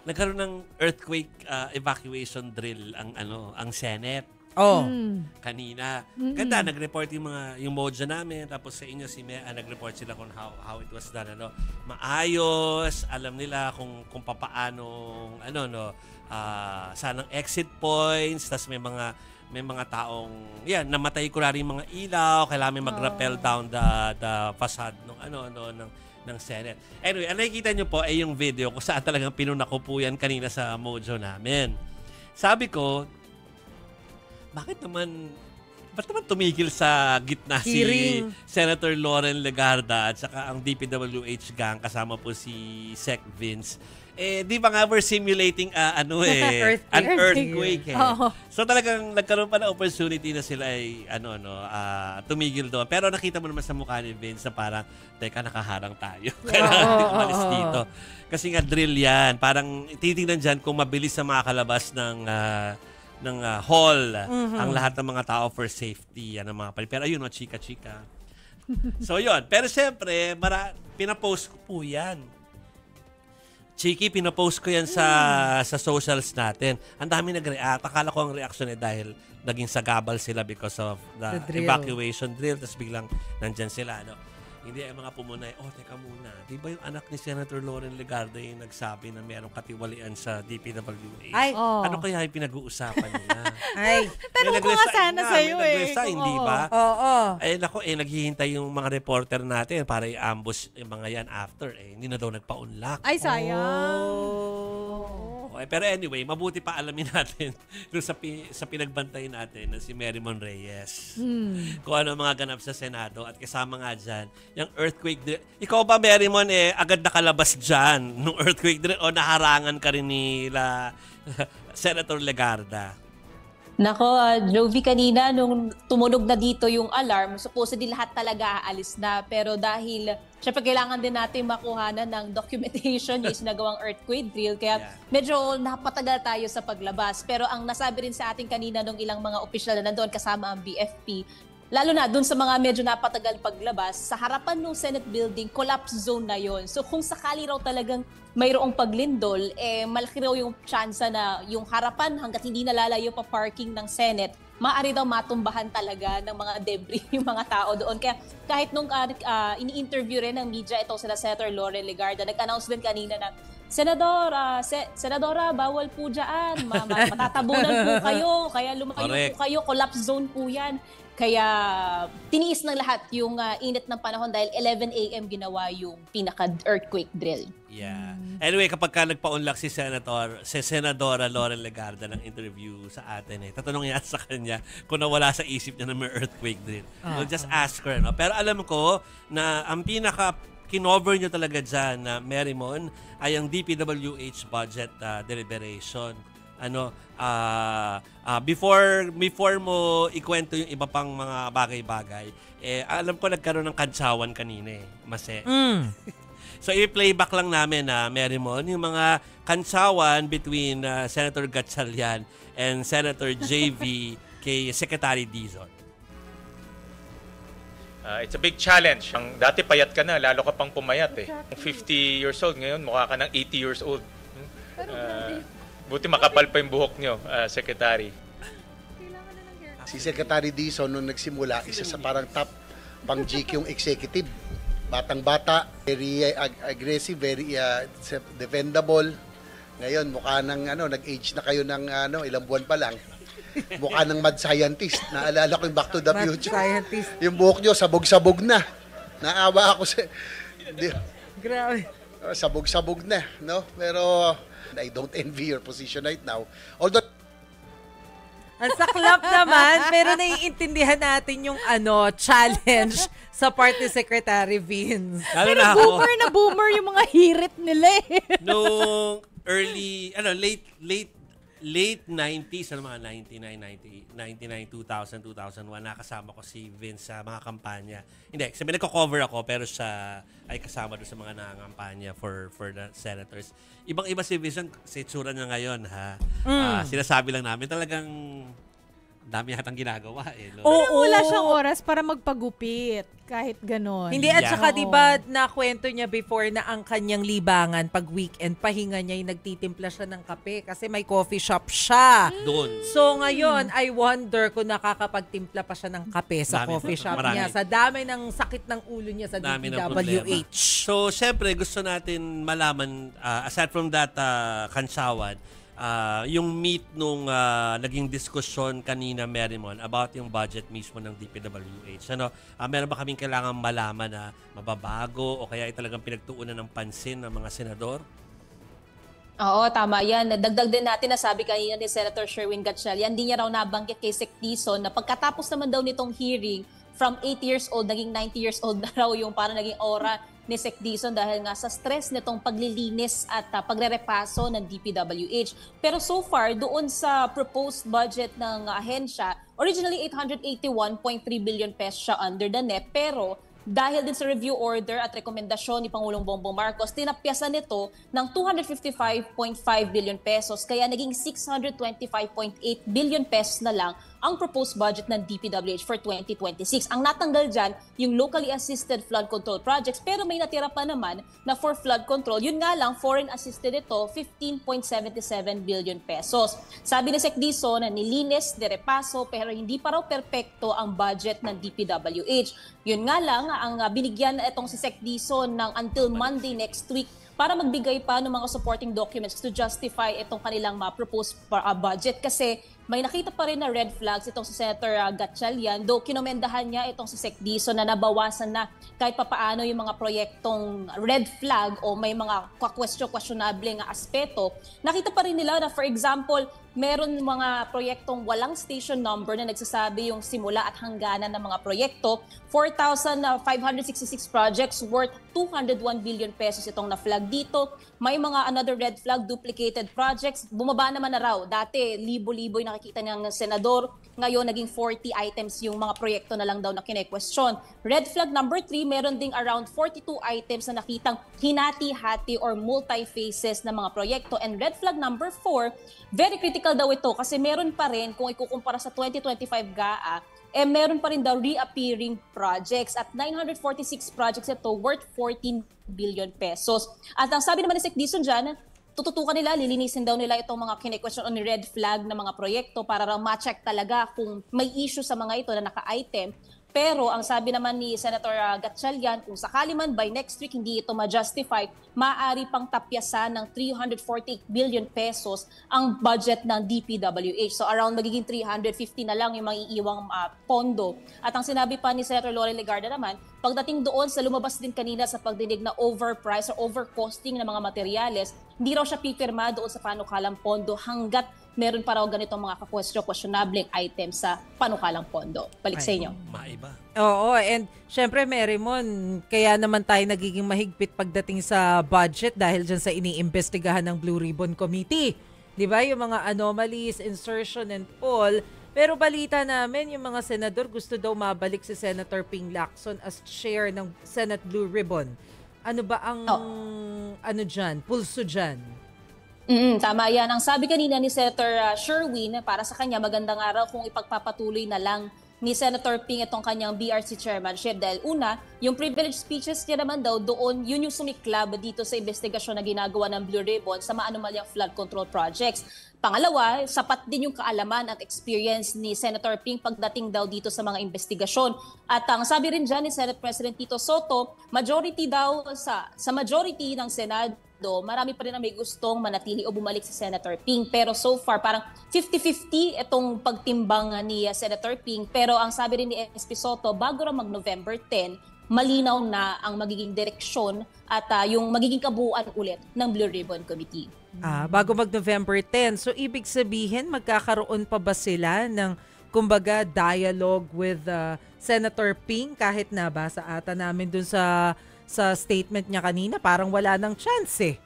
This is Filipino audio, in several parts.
nagkaroon ng earthquake evacuation drill ang Senate. Kanina. Ganda, nag-report yung Mojo namin, tapos sa inyo nag-report sila kung how it was done, maayos, alam nila kung papaano sanang exit points, tas may mga taong namatay ko rin mga ilaw, kailangan mag-rappel down the facade ng Senate. Anyway, ang nakikita nyo po ay yung video kung saan talagang pinuna ko po yan kanina sa Mojo namin. Sabi ko, ba't naman tumigil sa gitna si Senator Loren Legarda at saka ang DPWH gang kasama po si Sec Vince? Di ba nga we're simulating an earthquake. So talagang nagkaroon pa ng opportunity na sila ay tumigil doon. Pero nakita mo naman sa mukha ni Vince na parang, teka, nakaharang tayo. Kailangan din umalis dito. Kasi nga drill yan. Parang titingnan dyan kung mabilis na makakalabas ng hall ang lahat ng mga tao for safety. Yan ang mga pero ayun, chika-chika. So yun. Pero siyempre, pinapost ko po yan. Chiki, pinapost ko yan sa socials natin. Ang dami nag-react. Akala ko ang reaction dahil naging sagabal sila because of the evacuation drill. Tapos biglang nandyan sila. Hindi ay mga pumunay, teka muna. Di ba yung anak ni Senator Loren Legarda yung nagsabi na mayroong katiwalian sa DPWH? Ano kaya yung pinag-uusapan nila? Tanong ko nga sana sa'yo nag-resign, di ba? Oo. Naghihintay yung mga reporter natin para i-ambush yung mga yan after. Hindi na daw nagpa-unlock. Ay, sayang. Pero anyway, mabuti pa alamin natin doon sa pinagbantay natin na si Merrimon Reyes. Kung ano mga ganap sa Senado at kasama nga dyan, yung earthquake drill. Ikaw ba, Merrimon, agad nakalabas dyan nung earthquake drill o naharangan ka rin nila Senator Legarda? Nako, Jovi, kanina nung tumunog na dito yung alarm, supposedly lahat talaga aalis na. Pero dahil, syempre kailangan din natin makuhanan ng documentation yung sinagawang earthquake drill. Kaya medyo napatagal tayo sa paglabas. Pero ang nasabi rin sa atin kanina nung ilang mga opisyal na nandoon kasama ang BFP, lalo na dun sa mga medyo napatagal paglabas, sa harapan ng Senate building, collapse zone na yon. So kung sakali raw talagang mayroong paglindol, malaki raw yung tsansa na yung harapan hanggat hindi nalalayo pa parking ng Senate, maaari daw matumbahan talaga ng mga debris yung mga tao doon. Kaya kahit nung ini-interview rin ng media itong sila Senator Loren Legarda, nag-announce din kanina na, Senadora, bawal po dyan. Matatabunan po kayo. Kaya lumayo po kayo. Collapse zone po yan. Kaya tiniis ng lahat yung init ng panahon dahil 11 a.m. ginawa yung pinaka-earthquake drill. Yeah. Anyway, kapag ka nagpa-unlock si Senadora Loren Legarda ng interview sa atin, tatanong yan sa kanya kung nawala sa isip niya na may earthquake drill. We'll just ask her. Pero alam ko na ang kinover nyo talaga dyan na Merrimon ay ang DPWH budget deliberation. Before mo ikwento yung iba pang mga bagay-bagay, alam ko nagkaroon ng kantsawan kanina Mase. So i-playback lang namin na Merrimon yung mga kantsawan between Senator Gatchalian and Senator JV kay Secretary Dizon. It's a big challenge. Dati payat ka na, lalo ka pang pumayat 50 years old, ngayon mukha ka ng 80 years old. Buti makapal pa yung buhok nyo, Secretary. Si Secretary Dizon nung nagsimula, isa sa parang top pang GQ yung executive. Batang-bata, very aggressive, very defendable. Ngayon, mukha ng nag-age na kayo ng ilang buwan pa lang. Mukha ng mad scientist. Naalala ko yung Back to the Future. Scientist. Yung buhok nyo, sabog-sabog na. Naawa ako sa... Grabe. Sabog-sabog na, no? Pero I don't envy your position right now. Although ang saklap naman, pero naiintindihan natin yung challenge sa part ni Secretary Vince. Pero boomer yung mga hirit nila Nung early, late 90s, mga 99, 2000, 2001, nakasama ko si Vince sa mga kampanya. Hindi, sabi nagko-cover ako, pero siya ay kasama doon sa mga nangangampanya for the senators. Ibang-iba si Vince, sa itsura niya ngayon, ha? Sinasabi lang namin, talagang Dami hatang ginagawa No? Oo, wala siyang oras para magpagupit. Kahit ganon. Hindi, at Yeah. saka diba nakwento niya before na ang kanyang libangan pag weekend, pahinga niya yung nagtitimpla siya ng kape kasi may coffee shop siya. Doon. So ngayon, I wonder kung nakakapagtimpla pa siya ng kape sa Dami. coffee shop Marami. niya. Sa dami ng sakit ng ulo niya sa Dami ng DPWH. So, syempre, gusto natin malaman, aside from that, Kansawan, yung meet nung naging diskusyon kanina, Merrimon, about yung budget mismo ng DPWH. Meron ba kaming kailangan malaman na mababago o kaya ay talagang pinagtuunan ng pansin ng mga senador? Oo, tama yan. Dagdag din natin na sabi kanina ni Senator Sherwin Gatchalian, hindi niya raw nabanggit kay Sec Dizon na pagkatapos naman daw nitong hearing, from 8 years old, naging 90 years old na raw yung parang naging aura ni Sec Dizon dahil nga sa stress nitong paglilinis at pagrerepaso ng DPWH. Pero so far, doon sa proposed budget ng ahensya, originally 881.3 billion pesos siya under the NEP, pero dahil din sa review order at rekomendasyon ni Pangulong Bongbong Marcos, tinapyasan nito ng 255.5 billion pesos, kaya naging 625.8 billion pesos na lang ang proposed budget ng DPWH for 2026. Ang natanggal dyan, yung locally assisted flood control projects, pero may natira pa naman na for flood control. Yun nga lang, foreign assisted ito, 15.77 billion pesos. Sabi ni Sec Dizon na nilinis, derepaso, pero hindi pa raw perpekto ang budget ng DPWH. Yun nga lang, ang binigyan itong si Sec Dizon ng until Monday next week para magbigay pa ng mga supporting documents to justify itong kanilang proposed budget kasi may nakita pa rin na red flags itong si Senator Gatchalian, though kinomendahan niya itong si Sec Dizon na nabawasan na kahit papaano yung mga proyektong red flag o may mga questionable nga aspeto. Nakita pa rin nila na, for example, meron mga proyektong walang station number na nagsasabi yung simula at hangganan ng mga proyekto. 4,566 projects worth 201 billion pesos itong na-flag dito. May mga another red flag, duplicated projects. Bumaba naman na raw. Dati, libo-libo yung nakikita ng senador. Ngayon, naging 40 items yung mga proyekto na lang daw na kine-question. Red flag number 3, meron ding around 42 items na nakitang hinati-hati or multi-phases na mga proyekto. And red flag number 4, very critical daw ito kasi meron pa rin, kung ikukumpara sa 2025 GAA, meron pa rin daw reappearing projects at 946 projects ito worth 14 billion pesos. At ang sabi naman ni Sec Dizon dyan, tututukan nila, lilinisin daw nila itong mga kine-question on red flag na mga proyekto para raw ma-check talaga kung may issue sa mga ito na naka-item. Pero ang sabi naman ni Senator Gatchalian, kung sakali man by next week hindi ito ma-justify, maaari pang tapyasan ng 348 billion pesos ang budget ng DPWH. So around magiging 350 na lang yung maiiwang pondo. At ang sinabi pa ni Senator Lore Legarda naman, pagdating doon sa lumabas din kanina sa pagdinig na overprice or overcosting ng mga materyales, hindi raw siya pipirma doon sa panukalang pondo hanggat meron pa raw ganitong mga questionable items sa panukalang pondo. Balik sa inyo. Maiba. Oo, and syempre, Merrimon, kaya naman tayo nagiging mahigpit pagdating sa budget dahil dyan sa iniimbestigahan ng Blue Ribbon Committee. Di ba? Yung mga anomalies, insertion and all. Pero balita namin, yung mga senador gusto daw mabalik si Senator Ping Lacson as chair ng Senate Blue Ribbon. Ano ba ang pulso dyan? Tama yan. Ang sabi kanina ni Senator Sherwin, para sa kanya magandang araw kung ipagpapatuloy na lang ni Senator Ping itong kanyang BRC chairmanship dahil una, yung privilege speeches niya naman daw doon, yun yung sumiklab dito sa investigasyon na ginagawa ng Blue Ribbon sa maanumalyang flood control projects. Pangalawa, sapat din yung kaalaman at experience ni Senator Ping pagdating daw dito sa mga investigasyon. At ang sabi rin dyan ni Senate President Tito Soto, majority daw sa majority ng Senado, marami pa rin na may gustong manatili o bumalik si Senator Ping. Pero so far, parang 50-50 itong pagtimbang ni Senator Ping. Pero ang sabi rin ni SP Soto, bago ra mag-November 10, malinaw na ang magiging direksyon at yung magiging kabuuan ulit ng Blue Ribbon Committee. Bago mag-November 10. So, ibig sabihin, magkakaroon pa ba sila ng, kumbaga, dialogue with Senator Ping kahit nabasa ata namin dun sa statement niya kanina, parang wala nang chance eh.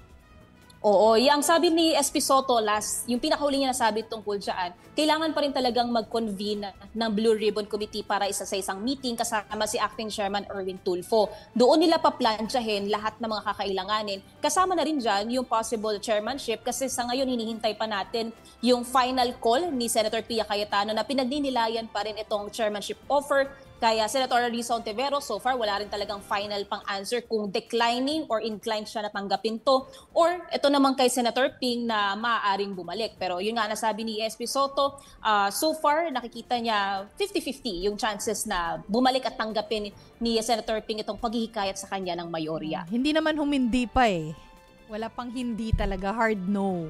Oo, yung sabi ni SP Soto yung pinakahuli niya nasabi tungkol dyan, kailangan pa rin talagang mag-convene ng Blue Ribbon Committee para isa sa isang meeting kasama si Acting Chairman Erwin Tulfo. Doon nila paplansyahin lahat ng mga kakailanganin. Kasama na rin dyan yung possible chairmanship kasi sa ngayon hinihintay pa natin yung final call ni Senator Pia Cayetano na pinagninilayan pa rin itong chairmanship offer. Kaya Senator Risa Ontiveros, so far wala rin talagang final pang answer kung declining or inclined siya na tanggapin to. Or ito naman kay Senator Ping na maaaring bumalik. Pero yun nga nasabi ni SP Soto, so far nakikita niya 50-50 yung chances na bumalik at tanggapin ni Senator Ping itong paghihikayat sa kanya ng mayorya. Hindi naman humindi pa eh. Wala pang hindi talaga, hard no.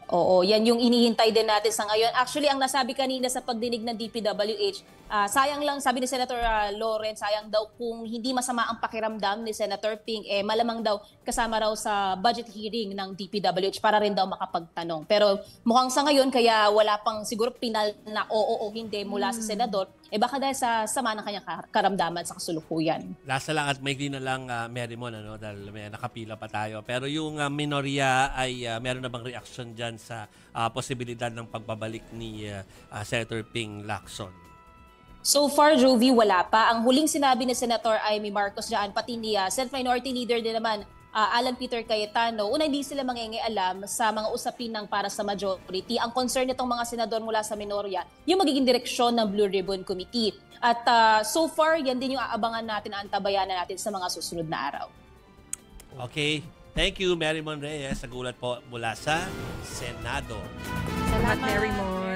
Oo, yan yung inihintay din natin sa ngayon. Actually, ang nasabi kanina sa pagdinig ng DPWH, sayang lang, sabi ni Senator Lawrence, sayang daw kung hindi masama ang pakiramdam ni Senator Ping, malamang daw kasama raw sa budget hearing ng DPWH para rin daw makapagtanong. Pero mukhang sa ngayon, kaya wala pang siguro pinal na oo o hindi mula sa Senador, baka dahil sa sama ng kanyang karamdaman sa kasulukuyan. Lasa lang at maigli na lang, Merrimon, dahil may nakapila pa tayo. Pero yung minorya ay meron na bang reaction dyan sa posibilidad ng pagbabalik ni Senator Ping Lacson? So far, Jovi, wala pa. Ang huling sinabi ni Senator Amy Marcos dyan, pati ni Senate Minority Leader din naman, Alan Peter Cayetano, una hindi sila mangingialam sa mga usapin ng para sa majority. Ang concern nitong mga senador mula sa minorya, yung magiging direksyon ng Blue Ribbon Committee. At so far, yan din yung aabangan natin, antabayanan natin sa mga susunod na araw. Okay. Thank you, Merrimon Reyes. Nagulat po mula sa Senado. Salamat, Merrimon.